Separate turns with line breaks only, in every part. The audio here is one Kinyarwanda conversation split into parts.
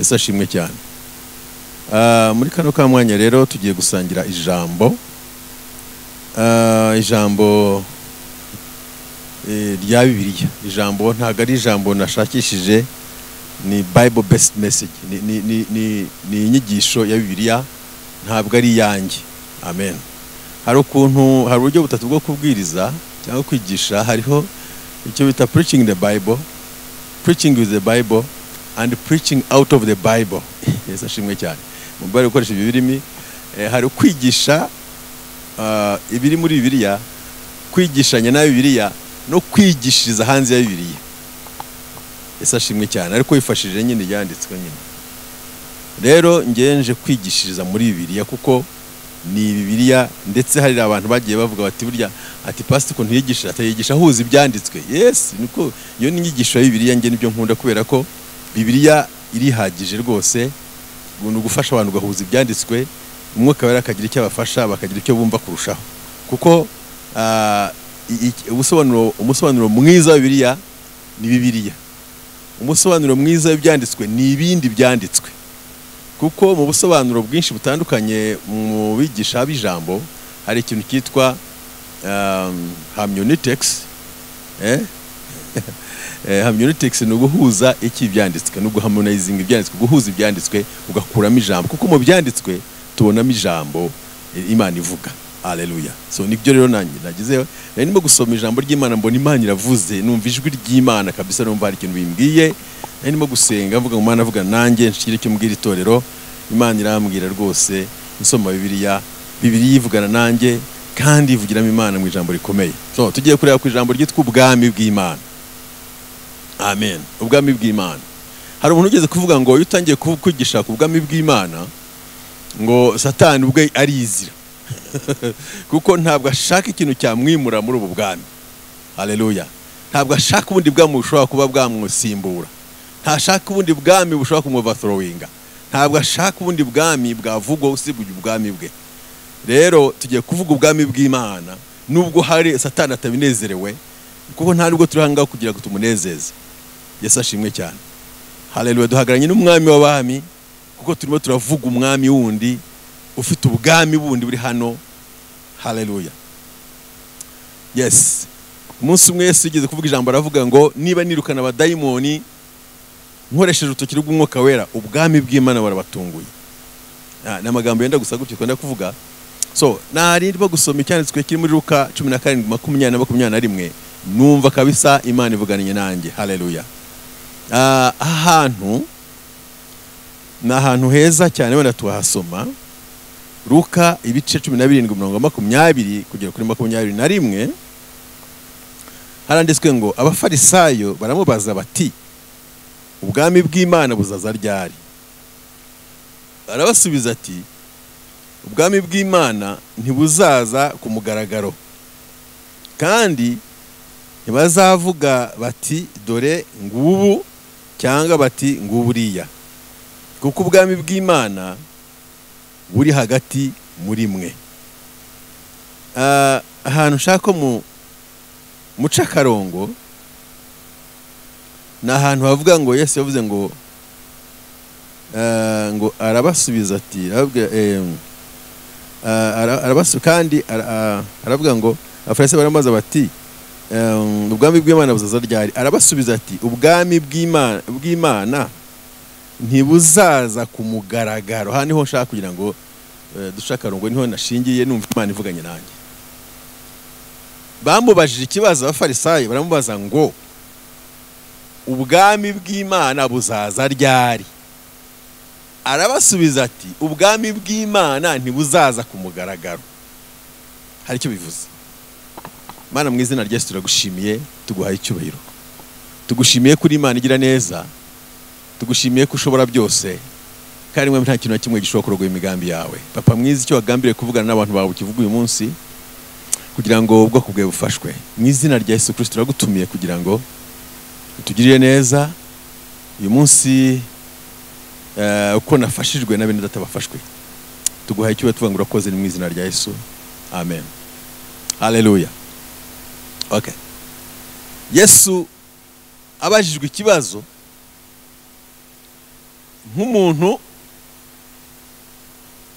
Ese ashimwe cyane. Muri kano kamwanya rero tugiye gusangira ijambo. Ijambo rya Bibiliya. Ijambo ntago ari ijambo nashakishije, ni Bible based message. Ni inyigisho ya Bibiliya, ntabwo ari yanjye. Amen. Hari uburyo butatu bwo kubwiriza cyangwa kwigisha. Hariho icyo bita preaching the Bible, preaching with the Bible, and preaching out of the Bible. Yes, ashimwe cyane. Mubare gukoresha ibirimi, hari kwigisha ibiri muri Bibiliya, kwigishanya na Bibiliya no kwigishiriza hanze ya Bibiliya. Yes, ashimwe cyane. Ariko yifashije nyine yanditswe nyine. Rero ngenje kwigishiriza muri Bibiliya kuko ni Bibiliya, ndetse hari abantu bagiye bavuga bati burya ati pastor ko ntiyigisha, atayigisha huza ibyanditswe. Yes, niko iyo ni inyigisho ya Bibiliya, nge nibyo nkunda kubera ko Bibiliya irihagije rwose, ubuntu gufasha abantu gahuza ibyanditswe, umwuka wera akagira icyo abafasha, bakagira icyo bumva kurushaho. Kuko umusobanuro mwiza wa Bibiliya ni Bibiliya. Umusobanuro mwiza w'ibyanditswe ni ibindi byanditswe. Kuko mu busobanuro bwinshi butandukanye mu bigisha b'ijambo hari ikintu cyitwa hermeneutics. Hermeneutics ni uguhuza iki byanditswe, no guharmonizing ibyanditswe, guhuza ibyanditswe ugakuramo ijambo. Kuko mu byanditswe tubonamo ijambo Imana ivuga. Haleluya. So nibyo rero nanjye nagizeyo, narimo gusoma ijambo ry'Imana, mbona Imana iravuze, numva ijwi ry'Imana kabisa, numva hari ikintu bimbwiye. Narimo gusenga mvuga ngo Imana avuga nanjye, nshikire icyo mbwira itorero. Imana irambwira rwose, nsoma Bibiliya, Bibiliya ivugana nanjye kandi ivugiramo Imana mu ijambo rikomeye. So tugiye kureba ku ijambo ryitwa ubwami bw'Imana. Amen. Ubwami bw'Imana. Hari umuntu ugeze kuvuga ngo iyo utangiye kwigisha ku bwami bw'Imana ngo Satani ubwe arizira. Kuko ntabwo ashaka ikintu cyamwimura muri ubu bwami. Haleluya. Ntabwo ashaka ubundi bwami bushobora kuba bwamusimbura. Ntashaka ubundi bwami bushobora kumuoverthrowinga. Ntabwo ashaka ubundi bwami bwavugwa usibye ubwami bwe. Rero tugiye kuvuga ubwami bw'Imana nubwo hari Satani atabinezerewe, kuko nta nubwo turi hanga kugira ngo tumunezeze. Yesu ashimwe cyane. Haleluya. Duhagaranye n'umwami w'abami, kuko turimo turavuga umwami wundi ufite ubwami bundi buri hano. Haleluya. Yes. Umunsi umwe Yesu yigeze kuvuga ijambo, aravuga ngo niba nirukana abadayimoni nkoresheje urutoki rw'umwuka wera, ubwami bw'Imana barabatunguye. N'amagambo yenda gusa gutyo twenda kuvuga. So narindwa gusoma icyanditswe kiri muri Luka 17:20-21, numva kabisa Imana ivuganiye nanjye. Haleluya. Ahantu na ahantu heza cyane wenda tuhasoma. Luka ibice 17:20 kugera kuri 21. Haranditswe ngo abafarisayo baramubaza bati ubwami bw'Imana buzaza ryari? Arabasubiza ati ubwami bw'Imana ntibuzaza ku mugaragaro, kandi ntibazavuga bati dore ngubu cyangwa bati nguburiya, kuko ubwami bw'Imana buri hagati muri mwe. Ahantu nshaka muca akarongo ni ahantu havuga ngo Yesu yavuze ngo arabasubiza ati kandi aravuga ngo abafarisayo baramaze bati ubwami bw'Imana buzaza ryari? Arabasubiza ati ubwami bw'Imana ntibuzaza ku mugaragaro. Aha niho nshaka kugira ngo dushaka akarongo, niho nashingiye numva Imana ivuganye nanjye. Bamubajije ikibazo abafarisayo, baramubaza ngo ubwami bw'Imana buzaza ryari? Arabasubiza ati ubwami bw'Imana ntibuzaza ku mugaragaro. Hari icyo bivuze. Mana mu izina rya Yesu turagushimiye, tuguhaye icyubahiro. Tugushimiye kuri Imana igira neza. Tugushimiye ko ushobora byose, kandi mwe nta kintu na kimwe gishobora kurogoya imigambi yawe. Papa mwiza, icyo wagambiriye kuvugana n'abantu bawe kivuga uyu munsi, kugira ngo ubwoko bwawe bufashwe. Mu izina rya Yesu Kristo turagutumiye kugira ngo utugirire neza uyu munsi, uko nafashijwe na bene data bafashwe. Tuguhaye icyubahiro, tuvuga ngo urakoze mu izina rya Yesu. Amen. Haleluya. Okay. Yesu abajijwe ikibazo, nk'umuntu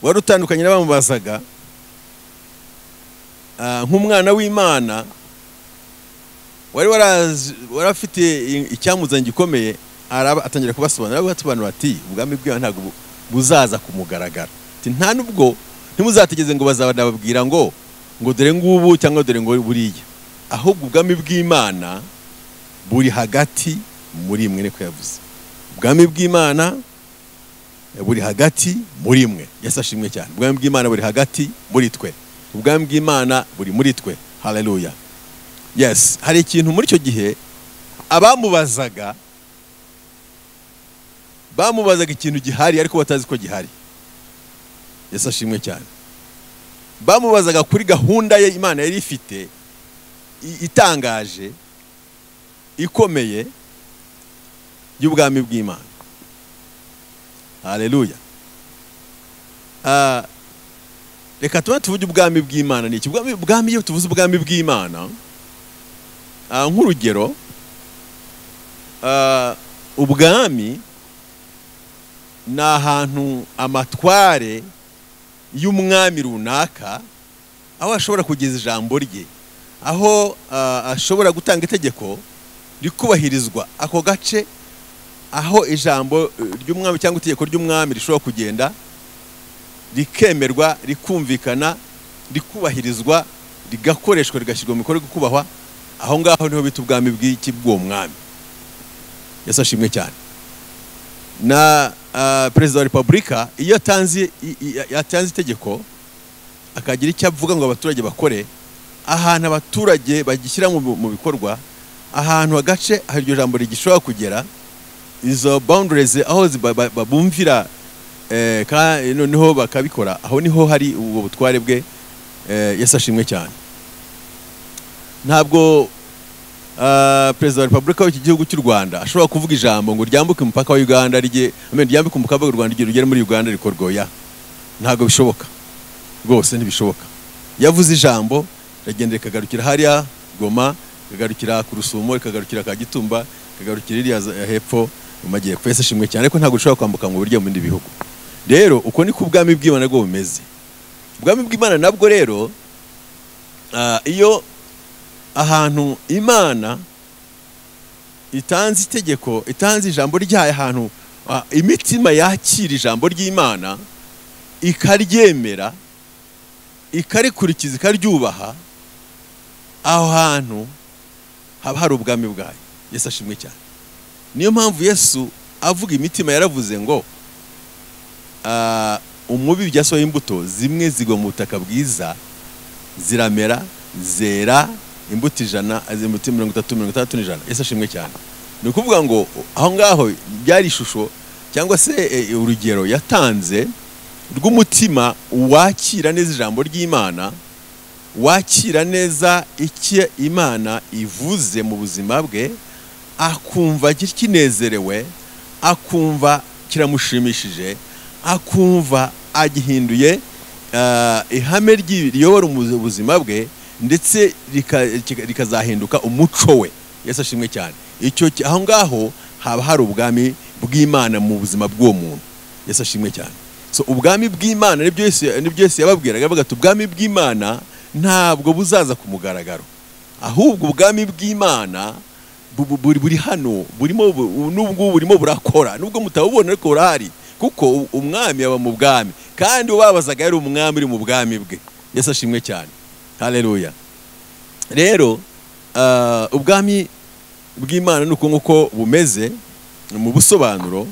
wari utandukanye n'abamubazaga, nk'umwana w'Imana wari warafite icyamuzanye gikomeye, atangira kubasobanurira ati ubwami bw'Imana ntabwo buzaza kumugaragara, ati nta nubwo ntimuzategeze ngo bazababwira ngo dore ngubu cyangwa dore ngo buriya, ahubwo ubwami bw'Imana buri hagati muri mwe, niko yavuze. Ubwami bw'Imana buri hagati muri mwe. Yesu ashimwe cyane. Ubwami bw'Imana buri hagati muri twe. Ubwami bw'Imana buri muri twe. Haleluya. Yes, hari ikintu muri icyo gihe abamubazaga ikintu gihari ariko batazi ko gihari. Yesu ashimwe cyane. Bamubazaga kuri gahunda ye Imana yari ifite itangaje ikomeye y'ubwami bw'Imana. Haleluya. Reka tuvuge ubwami bw'Imana ni iki? Ubwami iyo tuvuze ubwami bw'Imana, nk'urugero, ubwami ni ahantu amatware y'umwami runaka, aho ashobora kugeza ijambo rye, aho ashobora gutanga itegeko rikubahirizwa ako gace, aho ijambo ry'umwami cyangwa itegeko ry'umwami rishobora kugenda rikemerwa, rikumvikana, rikubahirizwa, rigakoreshwa, rigashyirwa mu bikorwa, kubahwa. Aho ngaho niho bita ubwami bw'uwo mwami. Yesu ashimwe cyane. Na perezida wa repubulika iyo yatanze itegeko akagira icyo avuga ngo abaturage bakore, ahantu abaturage bagishyira mu bikorwa, ahantu agace hari iryo jambo rigishobora kugera, izo boundaries aho babumvira noneho bakabikora, aho niho hari ubwo butware bwe. Yesu ashimwe cyane. Ntabwo perezida wa repubulika w'iki gihugu cy'u Rwanda ashobora kuvuga ijambo ngo ryambuke umupaka wa Uganda ryambuke umupaka w'u Rwanda rigere muri Uganda rikorwa. Ntabwo bishoboka rwose, ntibishoboka. Yavuze ijambo ragenda rikagarukira hariya Goma, rikagarukira ku Rusumo, rikagarukira Kagitumba, rikagarukira iriya hepfo mu majyepfo. Yesu ashimwe cyane. Ariko ntabwo ushobora kwambuka mu buryo mu bindi bihugu. Rero uko niko ubwami bw'Imana bwo bumeze. Ubwami bw'Imana nabwo rero, iyo ahantu Imana itanze itegeko, itanze ijambo ryayo, ahantu imitima yakira ijambo ry'Imana ikaryemera, ikarikurikiza, ikaryubaha, aho hantu haba hari ubwami bwayo. Yesu ashimwe cyane. Niyo mpamvu Yesu avuga imitima yaravuze ngo umubi byasohoye imbuto zimwe zigwa mu butaka bwiza, ziramera, zera imbuto 100, imbuto 30, 60 n'ijana. Yesu ashimwe cyane. Ni ukuvuga ngo aho ngaho byari ishusho cyangwa se urugero yatanze rw'umutima wakira neza ijambo ry'Imana, wakira neza icyo Imana ivuze mu buzima bwe, akumva kinezerewe, akumva kiramushimishije, akumva agihinduye ihame riyobora ubuzima bwe, ndetse rikazahinduka umuco we. Yesu ashimwe cyane. Aho ngaho haba hari ubwami bw'Imana mu buzima bw'uwo muntu. Yesu ashimwe cyane. So ubwami bw'Imana nibyo Yesu yababwiraga, avuga ati ubwami bw'Imana ntabwo buzaza ku mugaragaro, ahubwo ubwami bw'Imana buri hano, nubwo burimo burakora, nubwo mutabubona ariko burahari, kuko umwami aba mu bwami, kandi ubabazaga yari umwami uri mu bwami bwe. Yesu ashimwe cyane. Haleluya. Rero ubwami bw'Imana nuko nguko bumeze mu busobanuro,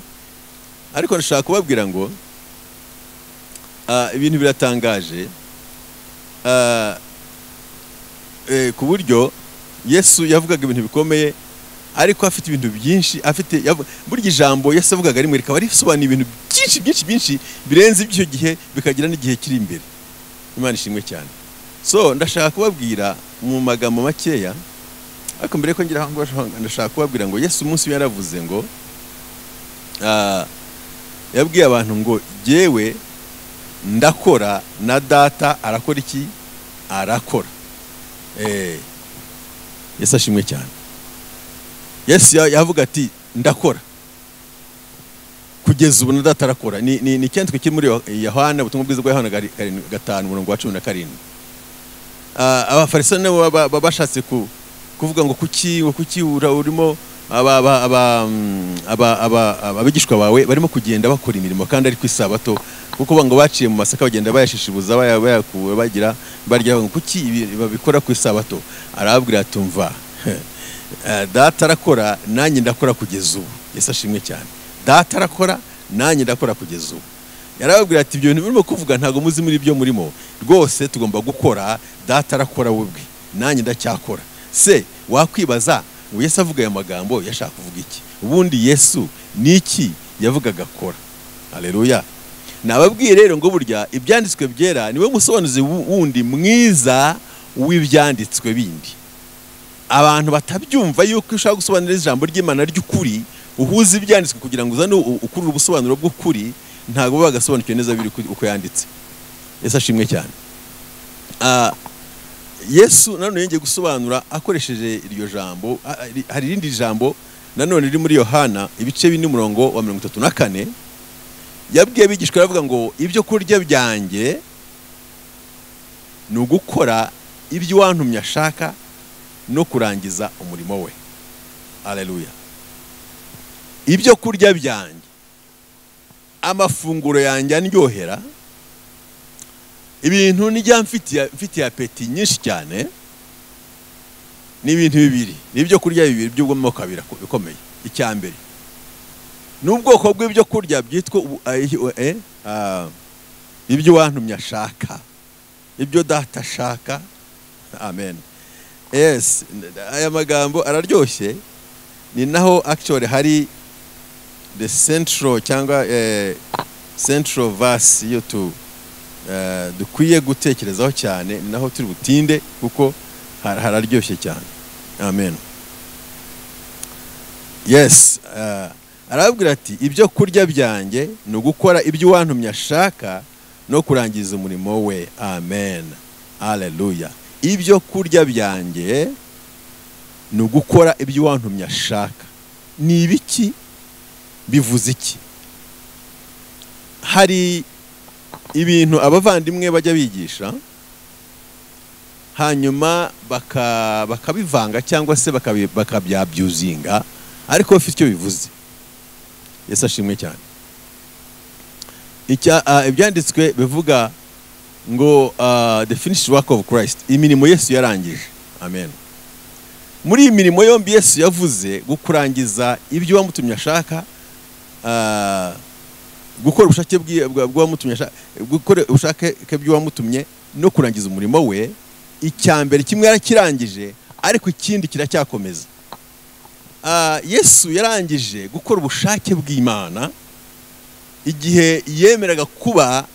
ariko nashaka kubabwira ngo ibintu biratangaje ku buryo Yesu yavugaga ibintu bikomeye, ariko afite ibintu byinshi, burya ijambo Yesu avugaga rimwe rikaba risobanura ibintu byinshi birenze iby'icyo gihe, bikagira n'igihe kiri imbere. Imana ishimwe cyane. So ndashaka kubabwira mu magambo makeya, ariko mbere ko ngira ngo ndashaka kubabwira ngo Yesu umunsi yaravuze ngo yabwiye abantu ngo jyewe ndakora na data arakora iki? Arakora. Yesu ashimwe cyane. Yesu yavuga ati ndakora. kugeza ubu na data arakora. Ni icyanditswe kiri muri Yohana, ubutumwa bwiza bwa Yohana 5:17. Abafarisayo nabo babashatse kuvuga ngo kuki urimo abigishwa bawe barimo kugenda bakora imirimo kandi ari ku isabato, kuko ngo baciye mu masaka bagenda bayashishibuza bayakuwe bagira barya ngo kuki babikora ku isabato. Arababwira ati umva, data arakora nanjye ndakora kugeza ubu. Yesu ashimwe cyane. Data arakora nanjye ndakora kugeza ubu. Yarababwira ati ibyo bintu birimo kuvuga ntago muzi muri byo murimo, rwose tugomba gukora. Data arakora webwe nanjye ndacyakora. Se wakwibaza ngo Yesu avuga aya magambo yashaka kuvuga iki? Ubundi Yesu niki yavugaga akora? Haleluya. Nababwiye rero ngo burya ibyanditswe byera niwe musobanuzi wundi mwiza w'ibyanditswe bindi. Abantu batabyumva yuko ushaka gusobanura ijambo ry'Imana ry'ukuri, uhuza ibyanditswe kugira ngo uzane ukurura ubusobanuro bw'ukuri, ntago bagasobanukiwe neza biri uko yanditse. Yesu ashimwe cyane. Yesu nanone yongeye gusobanura akoresheje iryo jambo. Hari irindi jambo nanone riri muri Yohana ibice 4:34, yabwiye bigishwa aravuga ngo ibyo kurya byanjye ni ugukora ibyo wantumye ashaka no kurangiza umurimo we. Haleluya. Ibyo kurya byanjye, amafunguro yanjye andyohera, ibintu nijya mfitiye apeti nyinshi cyane, ni ibintu bibiri, nibyo kurya bibiri by'ubwoko kabira bikomeye. Icyambere n'ubwoko bw'ibyo kurya byitwa ibyo wantumye ashaka, ibyo data ashaka. Amen. Yes, aya magambo araryoshye. Ni naho actually hari the central cyangwa central verse yo dukwiye gutekerezaho cyane, ni naho turi butinde kuko hararyoshye cyane. Amen. Yes, arabwira ati ibyo kurya byanjye ni ugukora ibyo wantumye ashaka no kurangiza umurimo we. Amen. Haleluya. Ibyo kurya byanjye ni ugukora ibyo wantumye ashaka. Ni ibiki? Bivuze iki? Hari ibintu abavandimwe bajya bigisha, hanyuma bakabivanga cyangwa se bakabyabyuzinga, ariko bafite icyo bivuze. Yesu ashimwe cyane. Ibyanditswe bivuga ngo the finished work of Christ, imirimo Yesu yarangije. Amen. Muri iyi mirimo yombi Yesu yavuze gukurangiza ibyo wamutumye ashaka, gukora ubushake bw'uwamutumye ashaka, gukora ubushake bw'ibyo wamutumye no kurangiza umurimo we. Icyambere kimwe yarakirangije, ariko ikindi kiracyakomeza. Yesu yarangije gukora ubushake bw'Imana igihe yemeraga kuba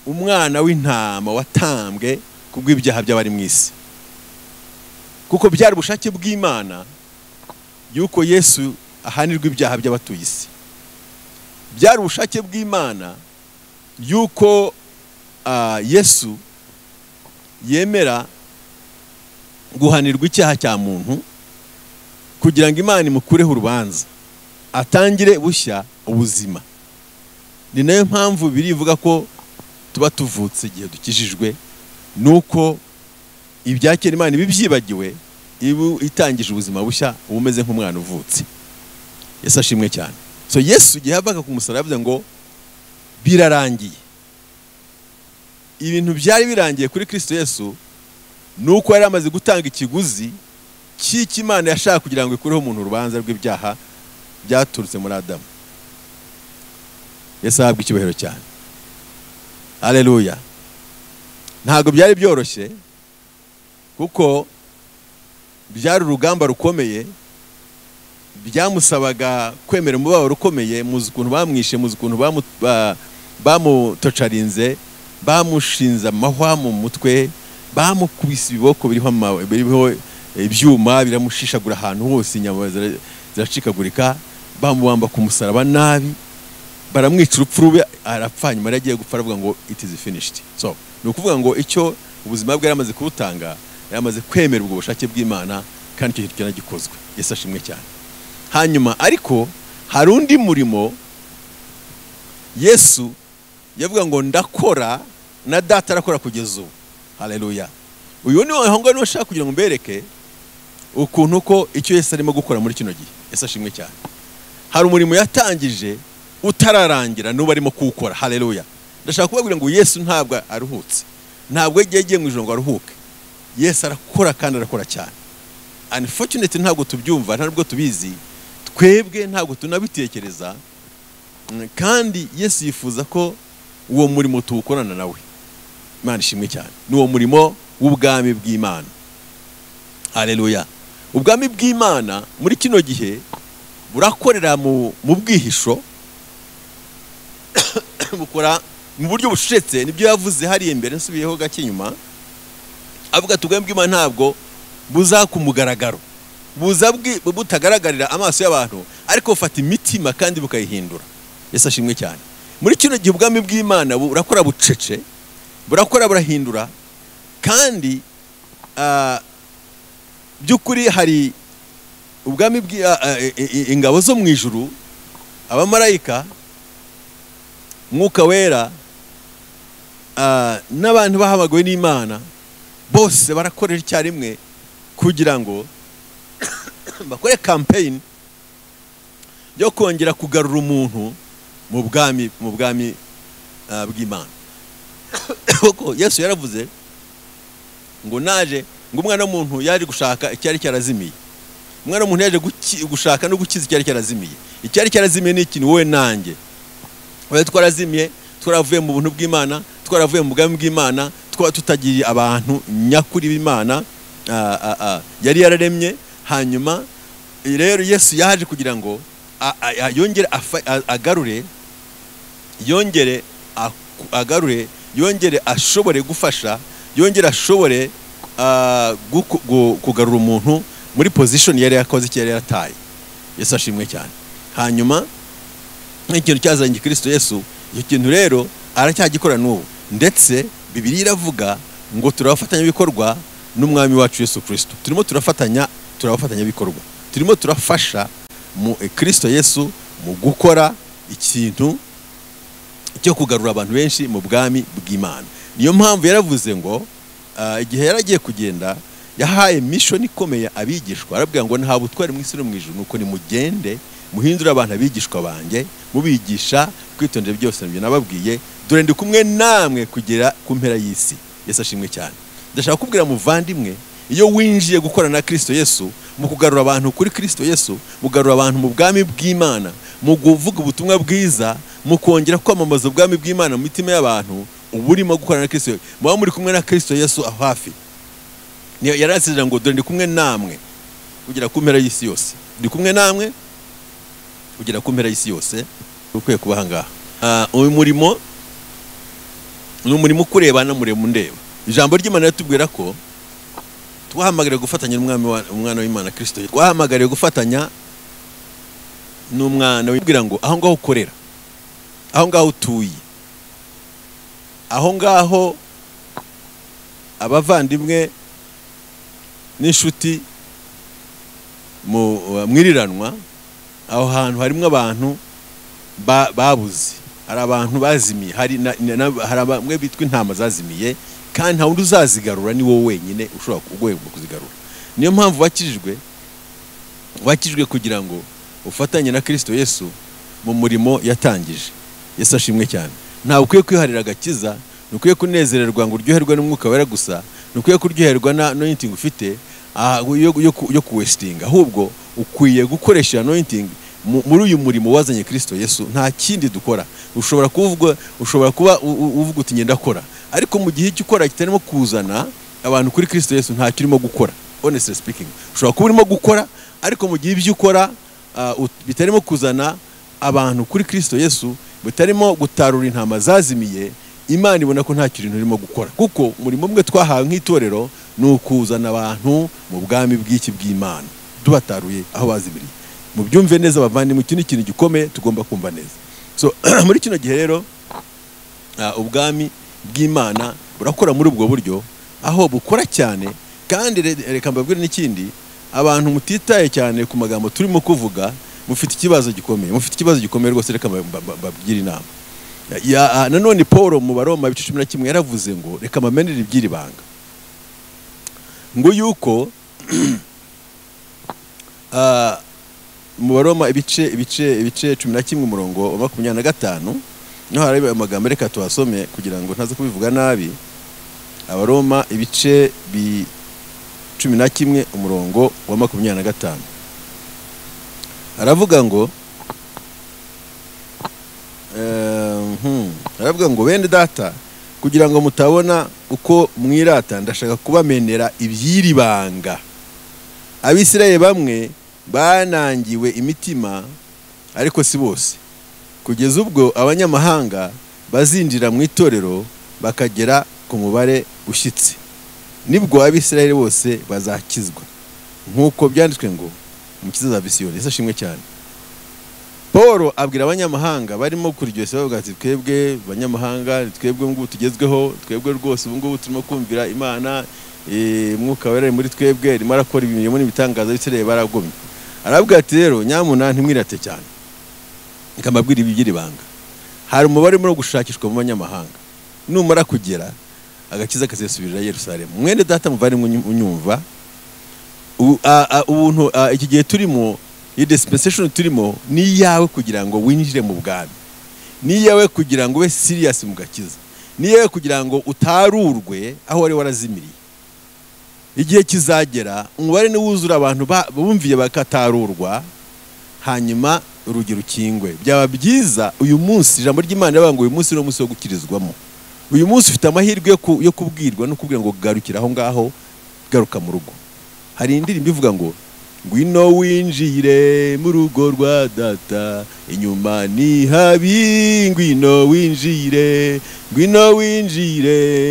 umwana w'intama watambwe kubw'ibyaha by'abari mu isi, kuko byari ubushake bw'Imana yuko Yesu ahanirwa ibyaha by'abatuye isi. Byari ubushake bw'Imana yuko Yesu yemera guhanirwa icyaha cya muntu kugira ngo Imana imukureho urubanza, atangire bushya ubuzima. Ni nayo mpamvu birivuga ko tuba tuvutse igihe dukijijwe, nuko ibyakera Imana ibibyibagiwe, itangije ubuzima bushya, ubumeze nk'umwana uvutse. Yesu ashimwe cyane. So Yesu igihe yavaga ku musaraba yavuze ngo birarangiye. Ibintu byari birangiye kuri Kristo Yesu, nuko yari amaze gutanga ikiguzi cy'Imana yashaka kugira ngo ikureho umuntu urubanza rw'ibyaha byaturutse muri Adamu. Yesu ahabwa icyubahiro cyane. Haleluya. Ntago byari byoroshye, kuko byari urugamba rukomeye, byamusabaga kwemera umubabaro ukomeye. Muzi ukuntu bamwishe, muzi ukuntu bamutocarinze, bamushinze amahwa mu mutwe, bamukubise ibiboko biriho ibyuma biramushishagura ahantu hose, inyama ziracikagurika, bamubamba ku musaraba nabi, baramwica urupfu rube, arapfa. Nyuma yagiye gupfa aravuga ngo it is finished. So ni ukuvuga ngo icyo ubuzima bwe yaramaze kubutanga, yaramaze kwemera ubwo bushake bw'Imana, kandi icyo kintu cyanagikozwe. Yesu ashimwe cyane. Hanyuma ariko hari undi murimo Yesu yavuga ngo ndakora na data arakora kugeza ubu. Haleluya. Uyu ni wahonga no shaka kugira ngo mbereke ukuntu ko icyo Yesu arimo gukora muri kino gihe. Yesu ashimwe cyane. Hari umurimo yatangije utararangira n'ubu arimo kuwukora. Haleluya. Ndashaka kubabwira ngo Yesu ntabwo aruhutse, ntabwo yagiye mu ijoro ngo aruhuke. Yesu arakora kandi arakora cyane. Unfortunately ntabwo tubyumva, ntabwo tubizi, twebwe ntabwo tunabitekereza, kandi Yesu yifuza ko uwo murimo tuwukorana nawe. Imana ishimwe cyane. Ni uwo murimo w'ubwami bw'Imana. Haleluya. Ubwami bw'Imana muri kino gihe burakorera mu bwihisho, bukora mu buryo bushetse. Nibyo yavuze hari imbere, nsubiyeho gake nyuma, avuga ubwami bw'Imana ntabwo buza ku mugaragaro, buza butagaragarira amaso y'abantu, ariko bufata imitima kandi bukayihindura. Yesu ashimwe cyane. Muri kino gihe ubwami bw'Imana burakora bucece, burakora burahindura, kandi by'ukuri hari ubwami ingabo zo mu ijuru, abamarayika, Mwuka Wera, n'abantu bahamagawe n'Imana, bose barakorera icyarimwe kugira ngo bakore campaign yo kongera kugarura umuntu mu bwami bw'Imana. Kuko Yesu yaravuze ngo naje ngo umwana w'umuntu yaje gushaka icyari cyarazimiye. Umwana w'umuntu yaje gushaka no gukiza icyari cyarazimiye. Icyari cyarazimiye ni ikintu wowe nanjye. Wowe twarazimiye, twaravuye mu buntu bw'Imana, twaravuye mu bwami bw'Imana, tutagiye abantu nyakuri b'Imana yari yararemye. Hanyuma rero Yesu yaje kugira ngo yongere agarure, yongere ashobore gufasha, yongere ashobore kugarura umuntu muri position yari yakoze, yari yarataye. Yesu ashimwe cyane. Hanyuma ikintu cyazanye Kristo Yesu, icyo kintu rero aracyagikora n'ubu, ndetse Bibiliya iravuga ngo turafatanya bikorwa n'umwami wacu Yesu Kristo. Turimo turafatanya bikorwa, turimo turafasha mu Kristo Yesu mu gukora ikintu cyo kugarura abantu benshi mu bwami bw'Imana. Niyo mpamvu yaravuze ngo igihe yaragiye kugenda, yahaye mission ikomeye abigishwa, arabwira ngo nta butware mu isi no mu ijuru, nuko nimugende muhindura abantu abigishwa banjye, mubigisha kwitondera byose nabyo nababwiye, dore ndi kumwe namwe kugera ku mpera y'isi. Yesu ashimwe cyane. Ndashaka kubwira muvandimwe, iyo winjiye gukora na Kristo Yesu mu kugarura abantu kuri Kristo Yesu, mugarura abantu mu bwami bw'Imana, mu kuvuga ubutumwa bwiza, mu kongera kwamamaza ubwami bw'Imana mu mitima y'abantu, uburimo gukora na Kristo, muba muri kumwe na Kristo Yesu aho hafi. Yarasezeranye ngo dore ndi kumwe namwe kugera ku mpera y'isi yose. Ndi kumwe namwe kugera ku mpera y'isi yose. Ukwiye kuba ngaha. Uyu murimo ni umurimo kureba na muremo ndeba. Ijambo ry'Imana ritubwira ko twahamagariye gufatanya n'umwana w'Imana Kristo. Twahamagariye gufatanya n'umwana wibwira ngo aho ngaho ukorera, aho ngaho utuye, aho ngaho abavandimwe n'inshuti mwiriranwa, aho hantu harimo abantu babuze, hari abantu bazimiye, hari bamwe bitwa intama zazimiye, kandi nta wundi uzazigarura, ni wowe wenyine ushobora kuzigarura. Niyo mpamvu wakijwe kugira ngo ufatanye na Kristo Yesu mu murimo yatangije. Yesu ashimwe cyane. Nta ukwiye kwiharira agakiza, nukwiye kunezererwa ngo uryoherwe n'Umwuka Wera gusa, nukwiye kuryoherwa na anointing ufite yo kuwestinga, ahubwo ukwiye gukoresha anointing muri uyu murimo wazanye Kristo Yesu. Nta kindi dukora. Ushobora kuba uvuga uti ngenda akora, ariko mu gihe cy'ukora kitarimo kuzana abantu kuri Kristo Yesu nta kirimo gukora. Honestly speaking, ushobora kuba urimo gukora, ariko mu gihe ibyo ukora bitarimo kuzana abantu kuri Kristo Yesu, bitarimo gutarura intama zazimiye, Imana ibona ko nta kintu irimo gukora. Kuko umurimo umwe twahawe nk'itorero ni ukuzana abantu mu bwami bw'iki bw'Imana, tubataruye aho bazimiriye. Mu byumve neza bavandimwe, iki ni ikintu gikomeye tugomba kumva neza. So muri kino gihe rero ubwami bw'Imana burakora muri ubwo buryo, aho bukora cyane. Kandi reka mbabwire n'ikindi, abantu mutitaye cyane ku magambo turimo kuvuga, mufite ikibazo gikomeye rwose. Reka mbabwire inama. nanone Paul mu Baroma 11 yaravuze ngo reka mamenere iby'iri banga ngo yuko mu Baroma ibice 11 umurongo wa 25 no hari amagambo reka tuhasome kugira ngo ntaze kubivuga nabi. Abaroma ibice 11 umurongo wa 25 aravuga ngo aravuga ngo bene data kugira ngo mutabona uko mwirata ndashaka kubamenera iby'iri banga. Abisirayeli bamwe banangiwe imitima ariko si bose, kugeza ubwo abanyamahanga bazinjira mu itorero bakagera ku mubare ushyitse, nibwo abisirayeli bose bazakizwa nk'uko byanditswe ngo umukiza za Siyoni. Yesu ashimwe cyane. Paul abwira abanyamahanga barimo kuryoshya bavuga ati twebwe abanyamahanga twebwe ngo tugezweho, twebwe rwose ubu ngubu turimo kumvira Imana, mwuka wera muri twebwe arimo arakora ibintu n'ibitangaza Abisirayeli baragomye. Arabwira ati rero nyamuna ntimwirate cyane, ikamabwira iby'iri banga. Hari umubare muri gushakishwa mu banyamahanga, numara kugera agakiza kazesubirira Yerusalemu. Mwene data muvare unyumva ubuntu iki gihe turimo, iyi dispensation turimo ni yawe kugira ngo winjire mu bwami, ni yawe kugira ngo ube serious mu gakiza, ni yawe kugira ngo utarurwe aho wari warazimiriye. Igihe kizagera umubare ni wuzura abantu bumviye bakatarurwa, hanyuma urugero ukingwe. Byaba byiza uyu munsi ijambo ry'Imana yavuga ngo uyu munsi no munsi wo gukirizwamo. Uyu munsi ufite amahirwe yo kubwirwa no kubwira ngo garukira aho ngaho, garuka mu rugo. Hari indirimbo ivuga ngo ngwino winjire mu rugo rwa data, inyuma ni habi, ngwino winjire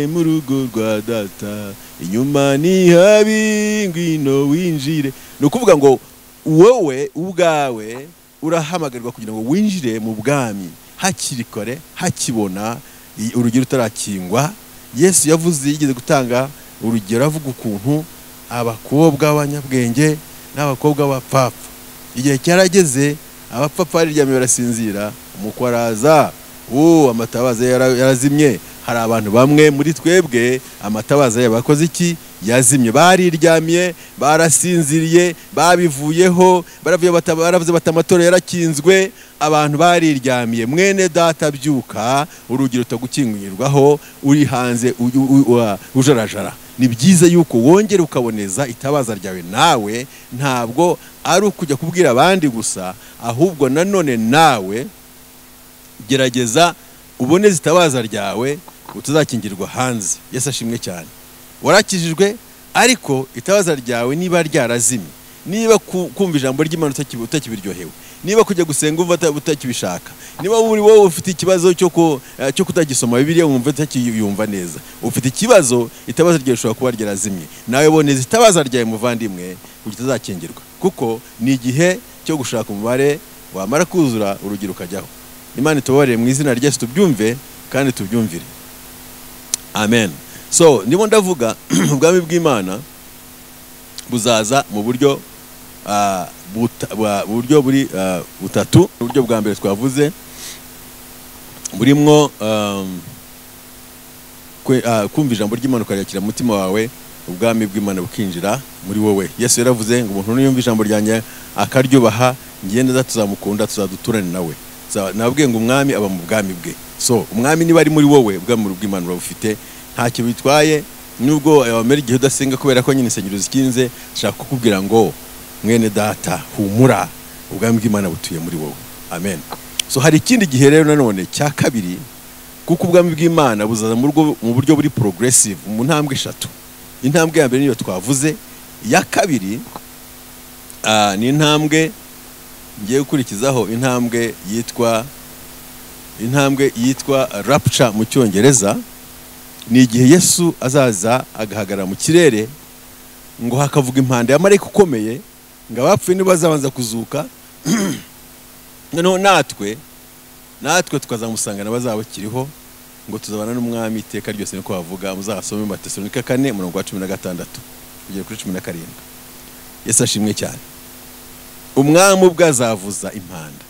mu rugo rwa data, inyuma ni habi, ngwino winjire. Ni ukuvuga ngo wowe ubwawe urahamagarwa kugira ngo winjire mu bwami hakiri kare, hakibona urugero utarakingwa. Yesu yavuze, yigeze gutanga urugero avuga ukuntu abakobwa b'abanyabwenge n'abakobwa b'abapfapfa, igihe cyarageze abapfapfa bariryamye barasinzira, umukwe araza, amatabaza yarazimye. Hari abantu bamwe muri twebwe amatabaza yabakoze iki? Yazimye. Bariryamye, barasinziriye, babivuyeho, baravuze bati amatora yarakinzwe, abantu bariryamiye. Mwene data byuka, urugero utagukingirwaho, uri hanze ujarajara. Ni byiza yuko wongera ukaboneza itabaza ryawe, nawe ntabwo ari ukujya kubwira abandi gusa, ahubwo nanone nawe gerageza uboneze itabaza ryawe utazakingirwa hanze. Yesu ashimwe cyane. Warakijijwe ariko itabaza ryawe niba ryarazimye, niba kumva ijambo ry'Imana utakibiryohewe, niba kujya gusenga umva utakibishaka, niba wowe ufite ikibazo cyo kutagisoma Bibiliya wumva utakiyumva neza, ufite ikibazo, itabaza ryawe rishobora kuba ryarazimye. Nawe boneza itabaza ryawe muvandimwe kugira utazakingirwa, kuko ni igihe cyo gushaka umubare, wamara kuzura urugero ukajyaho. Imana itubabarire mu izina rya Yesu, tubyumve kandi tubyumvire. Amen. So ndimo ndavuga ubwami bw'Imana buzaza mu buryo buri butatu. Uburyo bwa mbere twavuze burimwo kumva ijambo ry'Imana ukaryakira mu mutima wawe, ubwami bw'Imana bukinjira muri wowe. Yesu yaravuze ngo umuntu niyumva ijambo ryanjye akaryubaha, ngiye neza tuzamukunda, tuzaduturane nawe. Nabwiye ngo umwami aba mu bwami bwe. So umwami niba ari muri wowe, ubwami bw'Imana urabufite, ntacyo bitwaye. Nubwo wamera igihe udasenga kubera ko nyine insengero zikinze, nshaka kukubwira ngo mwene data humura, ubwami bw'Imana butuye muri wowe. Amen. So hari ikindi gihe rero nanone cya kabiri, kuko ubwami bw'Imana buzaza mu buryo buri progressive, mu ntambwe eshatu. Intambwe ya mbere niyo twavuze, iya kabiri ni intambwe ngiye gukurikizaho, intambwe yitwa rapture mu Cyongereza. Ni igihe Yesu azaza agahagarara mu kirere, ngo hakavuga impanda ya marayika ukomeye, ngo abapfuye nibazabanza kuzuka, noneho natwe tukazamusangana bazaba bakiriho, ngo tuzabana n'umwami iteka ryose. Niko bavuga, muzasome mu Batesalonika 4:16 kugera kuri 17. Yesu ashimwe cyane. Umwami ubwo azavuza impanda,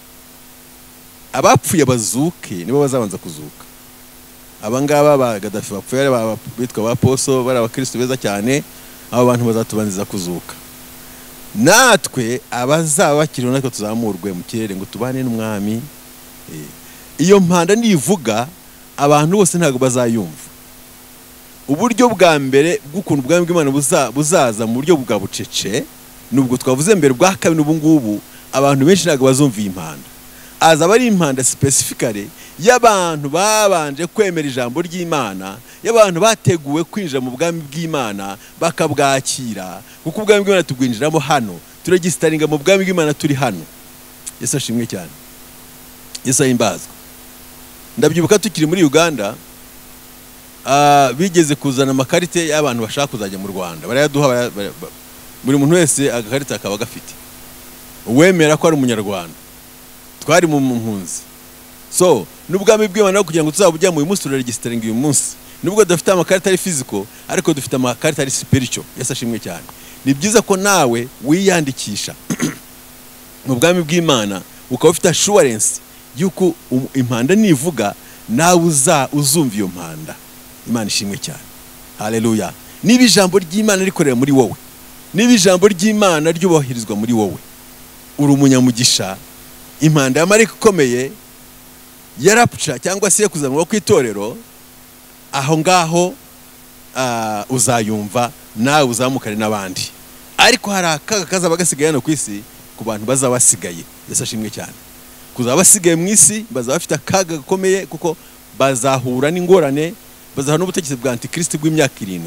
abapfuye bazuke nibo bazabanza kuzuka. Abangaba ba Gaddafi bapfuye bitwa ba Poso bari abakristo beza cyane, abo bantu bazatubanziza kuzuka. Natwe abazaba bakiriho natwe tuzamurwe mu kirere ngo tubane n'umwami. Iyo mpanda nivuga abantu bose ntago bazayumva. Uburyo bwa mbere bw'ukuntu ubwami bw'Imana buzaza mu buryo bwa bucece, nubwo twavuze mbere bwa kabiri ubu ngubu abantu benshi ntago bazumva iyi mpanda. Azaba ari impanda specifically y'abantu babanje kwemera ijambo ry'Imana, y'abantu bateguwe kwinjira mu bwami bw'Imana bakabwakira, kuko ubwami bw'Imana tugwinjiramo hano, turegistaringa mu bwami bw'Imana turi hano. Yesu ashimwe cyane, Yesu ahimbazwe. Ndabyibuka tukiri muri Uganda, bigeze kuzana amakarite y'abantu bashaka kuzajya mu Rwanda, barayaduha, buri muntu wese agakarita akaba gafite, uwemera ko ari umunyarwanda. Twari mu mpunzi. So n'ubwami bw'Imana kugira ngo tuzabujya mu munsi turegistaringa uyu munsi, nubwo dufite amakarita ari physical ariko dufite amakarita ari spiritual. Yesu ashimwe cyane. Ni byiza ko nawe wiyandikisha mu bwami bw'Imana, ukaba ufite assurance yuko impanda nivuga nawe uzumva iyo mpanda. Imana ishimwe cyane. Haleluya. Niba ijambo ry'Imana rikorera muri wowe, niba ijambo ry'Imana ryubahirizwa muri wowe, uri umunyamugisha. Impanda ya marayika ukomeye ya rapture cyangwa se kuzamurwa kw'itorero, aho ngaho uzayumva nawe uzamukane n'abandi. Ariko hari akaga kazaba gasigaye hano ku isi ku bantu bazaba basigaye. Yesu ashimwe cyane. Kuzaba basigaye mu isi bazaba bafite akaga gakomeye, kuko bazahura n'ingorane, bazahura n'ubutegetsi bwa antikristo bw'imyaka 7.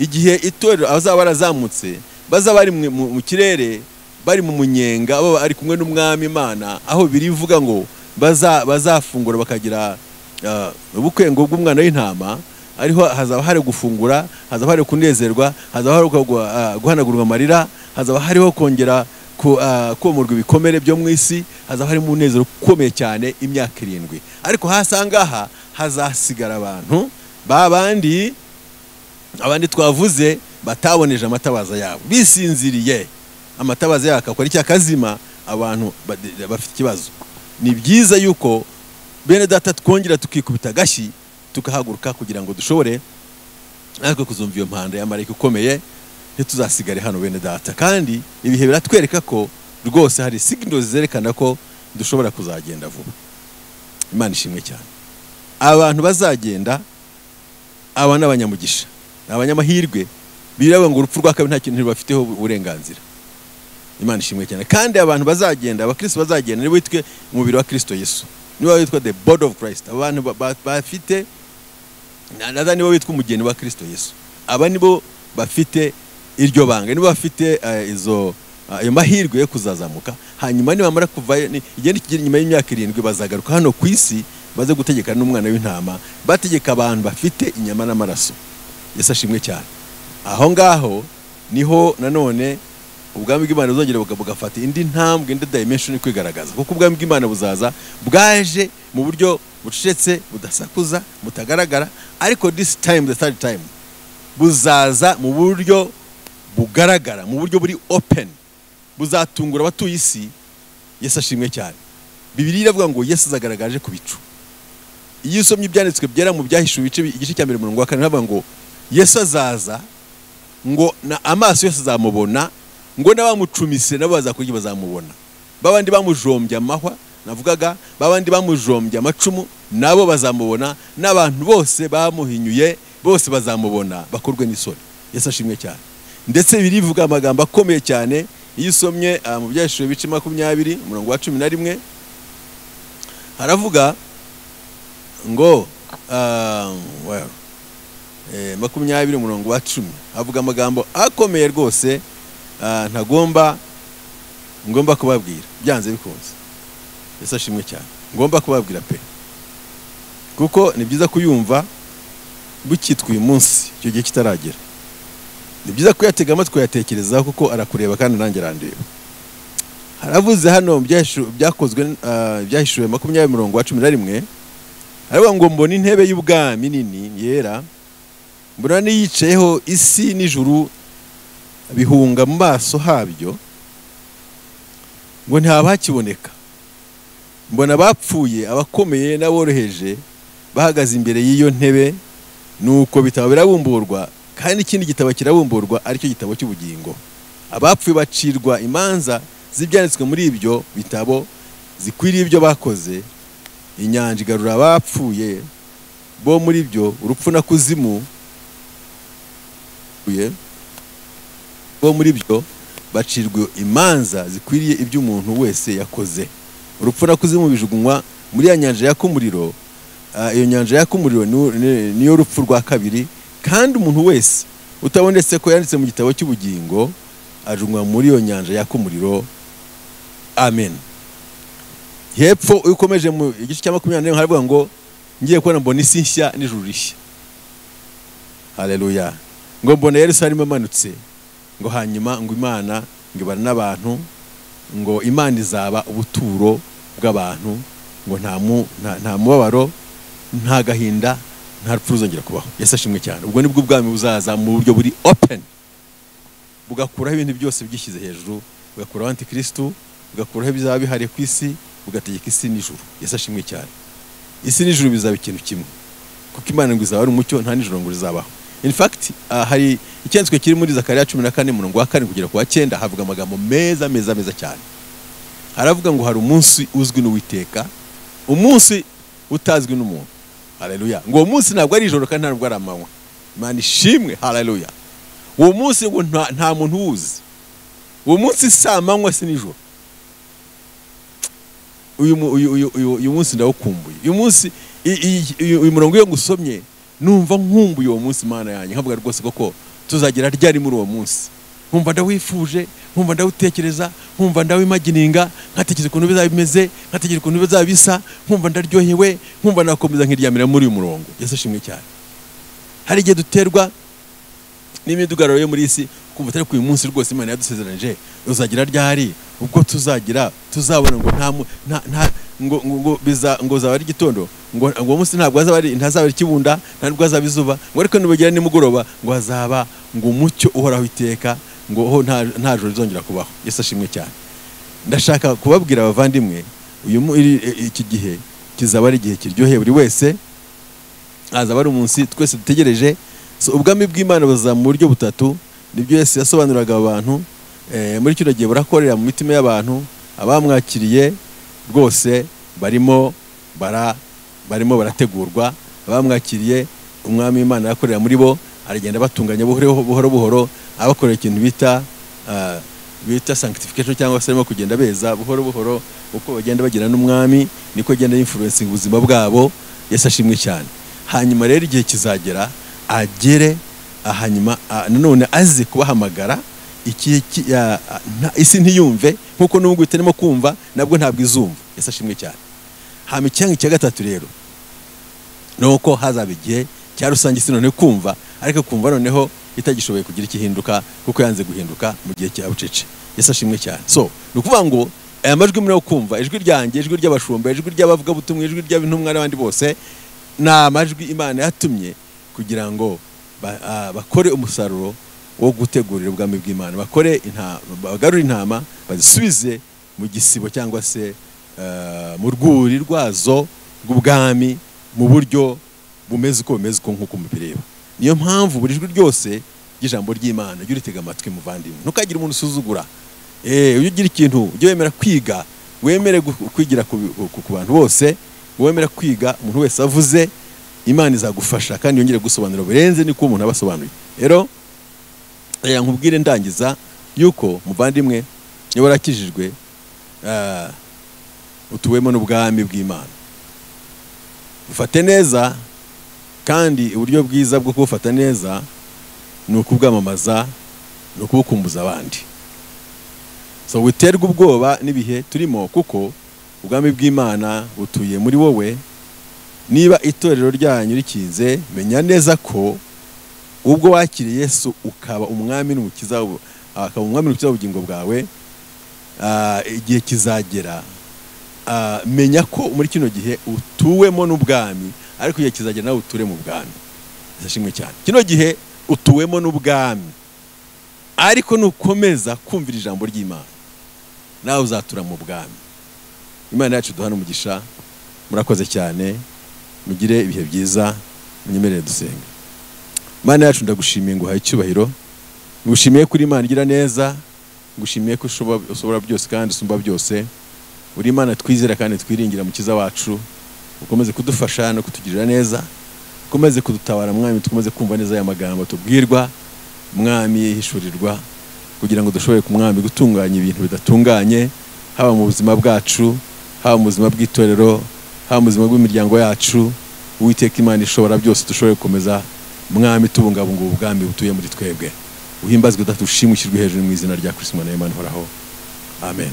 Igihe itorero abazaba barazamutse bazaba bari mu kirere, bari mu munyenga, abo ari kumwe n'umwami Imana, aho birivuga ngo bazafungura bakagira ubukwengo bw'umwana w'intama. Ariho hazaba hari gufungura, hazaba hari kunezerwa, hazaba hari guhanagurwa amarira, hazaba hariho kongera komorwa ibikomere byo mu isi, hazaba hari umunezero ukomeye cyane imyaka 7. Ariko hasangaha hazasigara abantu babandi twavuze bataboneje amatabaza yabo, bisinziriye. Amatabaza yaka akora icya kazima, abantu bafite ikibazo. Ni byiza yuko bene data twongera tukikubita gashi tukahaguruka kugira ngo dushobore natwe kuzumva iyo mpanda ya marayika ukomeye, ntituzasigare hano bene data. Kandi ibihe biratwereka ko rwose hari signals zerekana ko dushobora kuzagenda vuba. Imana ishimwe cyane. Abantu bazagenda aba n'abanyamugisha, abanyamahirwe, biraba ngo urupfu rwa kabiri nta kintu bafiteho uburenganzira. Imana ishimwe cyane. Kandi abantu bazagenda, abakristo bazagenda nibo bitwe umubiri wa Kristo Yesu, nibo bitwa the body of Christ. Abantu bafite nibo bitwa umugeni wa Kristo Yesu. Aba nibo bafite iryo banga, nibo bafite ayo mahirwe yo kuzazamuka. Hanyuma nibamara kuva igenda kigera nyuma y'imyaka 7 bazagaruka hano ku isi, baze gutegekana n'umwana w'intama, bategeka abantu bafite inyama n'amaraso. Yesu ashimwe cyane. Aho ngaho niho nanone ubwami bw'Imana buzongera bugafata indi ntambwe, indi dimension kwigaragaza, kuko ubwami bw'Imana buzaza bwaje mu buryo bucecetse, budasakuza, mutagaragara. Ariko this time, the third time, buzaza mu buryo bugaragara, mu buryo buri open, buzatungura abatuye isi. Yesu ashimwe cyane. Bibiliya iravuga ngo Yesu azagaragaje ku bicu. Iyo usomye ibyanditswe byera mu byahishuwe igice cya 4 umurongo wa 4, navuga ngo Yesu azaza ngo na amaso yose azamubona, ngo n'abamucumise nabo bazakurya bazamubona. Babandi bamujombye amahwa navugaga, babandi bamujombye amacumu nabo bazamubona, n'abantu bose bamuhinyuye bose bazamubona bakorwe n'isoni. Yesu ashimwe cyane. Ndetse birivuga amagambo akomeye cyane. Iyo usomye mu byahishuwe bice 20 umurongo wa 11 haravuga ngo 20 umurongo wa 10 havuga amagambo akomeye rwose, ngomba kubabwira byanze bikunze. Yesu ashimwe cyane. Ngomba kubabwira pe, kuko ni byiza kuyumva bukitwa uyu munsi, icyo gihe kitaragera. Ni byiza kuyatega amatwi yatekerezaho, kuko arakureba kandi nanjye arandeba. Haravuze hano byakozwe byahishuwe 20 umurongo wa 11, haravuga ngo mbona intebe y'ubwami nini yera, mbona niyicayeho isi n'ijuru bihunga mu maso habyo, ngo ntihaba hakiboneka mbona abapfuye, abakomeye n'aboroheje bahagaze imbere y'iyo ntebe, nuko bitabo birabumburwa, kandi ikindi gitabo kirabumburwa, aricyo gitabo cy'ubugingo. Abapfuye bacirwa imanza z'ibyanditswe muri ibyo bitabo zikwiriye ibyo bakoze. Inyanja igarura abapfuye bo muri byo, urupfu na kuzimu bo muri byo bacirwa imanza zikwiriye ibyo umuntu wese yakoze. Urupfu na kuzimu bijugunywa muri ya nyanja yaka umuriro. Iyo nyanja yaka umuriro niyo rupfu rwa kabiri, kandi umuntu wese utabonetse ko yanditse mu gitabo cy'ubugingo ajugunywa muri iyo nyanja yaka umuriro. Amen. Hepfo ukomeje mu igice cya 24 haravuga ngo ngiye kubona mbona isi nshya n'ijuru rishya. Haleluya. Ngo mbona Yerusalemu amanutse, ngo hanyuma ngo Imana ngo ibana n'abantu, ngo Imana izaba ubuturo bw'abantu, ngo nta mubabaro, nta gahinda, nta rupfu ruzongera kubaho. Yesu ashimwe cyane. Ubwo nibwo ubwami buzaza mu buryo buri open, bugakuraho ibintu byose byishyize hejuru, bugakuraho antikristo, bugakuraho bizaba bihariye ku isi, bugategeka isi n'ijuru. Yesu ashimwe cyane. Isi n'ijuru bizaba ikintu kimwe, kuko Imana ngo izaba ari umucyo, nta nijoro ngo rizabaho. In fact, hari icyanditswe kiri muri Zakariya 14:4 kugera ku 9, havuga amagambo meza cyane. Haravuga ngo hari umunsi uzwi n'Uwiteka, umunsi utazwi n'umuntu. Haleluya. Ngo uwo munsi ntabwo ari ijoro kandi ntabwo ari amanywa. Imana ishimwe. Haleluya. Uwo munsi ngo nta muntu uwuzi. Uwo munsi si amanywa si nijoro. Uyu munsi ndawukumbuye. Uyu munsi uyu murongo iyo ngusomye numva nkumbuye uwo munsi Imana yanjye, nkavuga rwose koko tuzagira ryari muri uwo munsi. Nkumva ndawifuje, nkumva ndawutekereza, nkumva ndawimagininga, nkatekereza ukuntu bizaba bimeze, nkatekereza ukuntu bizaba bisa, nkumva ndaryohewe, nkumva nakomeza nkiryamira muri uyu murongo. Yesu ashimwe cyane. Hari igihe duterwa n'imidugararo yo muri isi, kumva atari ku uyu munsi rwose Imana yadusezeranije uzagira ryari, ubwo tuzabona ngo zaba ari gitondo, ngo umunsi ntabwo ntazaba ari kibunda, ntabwo azaba izuba, ngo ariko nibagera nimugoroba ngo hazaba ngo umucyo uhoraho iteka, ngo nta joro rizongera kubaho. Yesu ashimwe cyane. Ndashaka kubabwira abavandimwe, iki gihe kizaba ari igihe kiryoheye buri wese, hazaba ari umunsi twese dutegereje. Ubwami bw'Imana buza mu buryo butatu, nibyo Yesu yasobanuraga abantu. Muri kino gihe burakorera mu mitima y'abantu. Abamwakiriye rwose barimo barategurwa. Abamwakiriye umwami Imana yakorera muri bo, aragenda batunganya buhoro abakorera ikintu bita sanctification, cyangwa se arimo kugenda beza buhoro uko bagenda bagira n'umwami, niko agenda influencing ubuzima bwabo. Yesu ashimwe cyane. Hanyuma rero igihe kizagera agere hanyuma nanone aze kubahamagara. Isi ntiyumve nkuko n'ubwo itarimo kumva, nabwo ntabwo izumva. Yesu ashimwe cyane. Hama icyanga cya gatatu rero nuko hazaba igihe cya rusange, isi none kumva, ariko kumva noneho itagishoboye kugira ikihinduka, kuko yanze guhinduka mu gihe cya bucece. Yesu ashimwe cyane. So nukuvuga ngo aya majwi muri kumva, ijwi ryanjye, ijwi ry'abashumba, ijwi ry'abavuga butumwa, ijwi ry'abintumwa n'abandi bose, na majwi Imana yatumye kugira ngo bakore umusaruro wo gutegurira ubwami bw'Imana, bagarure intama, bazisubize mu gisibo cyangwa se mu rwuri rwazo rw'ubwami, mu buryo bumeze uko nk'uko mubireba. Niyo mpamvu buri jwi ryose ry'ijambo ry'Imana jya uritega amatwi muvandimwe, ntukagire umuntu usuzugura. Iyo ugira ikintu ujye wemera kwiga, wemere kwigira ku bantu bose, wemera kwiga. Umuntu wese avuze Imana izagufasha kandi yongere gusobanura birenze niko umuntu abasobanuye. Rero nkubwire ndangiza yuko muvandimwe, niba warakijijwe utuwemo n'ubwami bw'Imana, ufate neza, kandi uburyo bwiza bwo kubufata neza ni ukubwamamaza, ni ukubukumbuza abandi. So witerwa ubwoba n'ibihe turimo, kuko ubwami bw'Imana butuye muri wowe. Niba itorero ryanyu rikize, menya neza ko ubwo wakiriye Yesu ukaba umwami n'umukiza w'ubugingo bwawe, igihe kizagera, menya ko muri kino gihe utuwemo n'ubwami, ariko igihe kizagera nawe uture mu bwami. Ndashimwe cyane. Kino gihe utuwemo n'ubwami, ariko nukomeza kumvira ijambo ry'Imana, nawe uzatura mu bwami. Imana yacu duhana umugisha. Murakoze cyane, mugire ibihe byiza, munyemerere dusenga. Imana yacu ndagushimiye ngo uhaye icyubahiro, ngushimiye kuri Imana igira neza, ngushimiye ko ushobora byose kandi usumba byose. Uri Imana twizera kandi twiringira mukiza wacu, ukomeze kudufasha no kutugirira neza, ukomeze kudutabara mwami, tukomeze kumva neza aya magambo tubwirwa mwami yihishurirwa, kugira ngo dushobore ku mwami gutunganya ibintu bidatunganye, haba mu buzima bwacu, haba mu buzima bw'itorero, haba mu buzima bw'imiryango yacu. Uwiteka Imana ishobora byose, dushobore gukomeza mwami tubungabunga ubwami butuye muri twebwe. Uhimbazwe udatushimukirwe hejuru mu izina rya Kristo Imana y'Imana ihoraho. Amen.